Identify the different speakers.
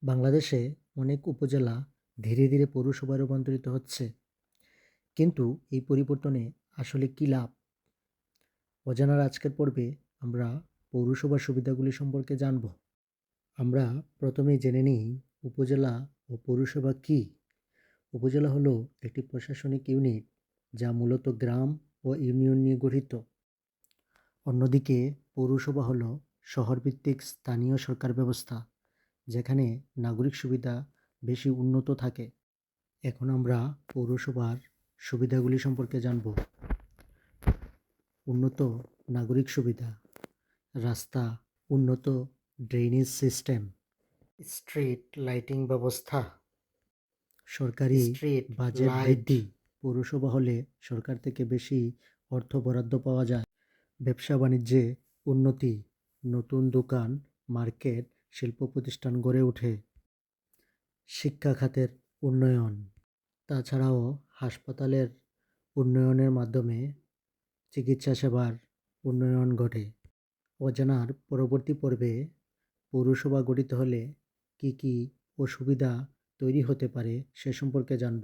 Speaker 1: বাংলাদেশে অনেক উপজেলা ধীরে ধীরে পৌরসভায় রূপান্তরিত হচ্ছে। কিন্তু এই পরিবর্তনে আসলে কী লাভ? অজানার আজকের পর্বে আমরা পৌরসভার সুবিধাগুলি সম্পর্কে জানব। আমরা প্রথমেই জেনে নিই উপজেলা ও পৌরসভা কী। উপজেলা হলো একটি প্রশাসনিক ইউনিট যা মূলত গ্রাম ও ইউনিয়ন নিয়ে গঠিত। অন্যদিকে পৌরসভা হলো শহরভিত্তিক স্থানীয় সরকার ব্যবস্থা, যেখানে নাগরিক সুবিধা বেশি উন্নত থাকে। এখন আমরা পৌরসভার সুবিধাগুলি সম্পর্কে জানব। উন্নত নাগরিক সুবিধা: রাস্তা, উন্নত ড্রেনেজ সিস্টেম, স্ট্রিট লাইটিং ব্যবস্থা, সরকারি
Speaker 2: স্ট্রিট
Speaker 1: বাজেট
Speaker 2: লাইট,
Speaker 1: বৃদ্ধি। পৌরসভা হলে সরকার থেকে বেশি অর্থ বরাদ্দ পাওয়া যায়। ব্যবসা বাণিজ্যে উন্নতি, নতুন দোকান, মার্কেট, শিল্প প্রতিষ্ঠান গড়ে ওঠে। শিক্ষা খাতের উন্নয়ন, তাছাড়াও হাসপাতালের উন্নয়নের মাধ্যমে চিকিৎসা সেবার উন্নয়ন ঘটে। অজানার পরবর্তী পর্বে পৌরসভা গঠিত হলে কী কী অসুবিধা তৈরি হতে পারে সে সম্পর্কে জানব।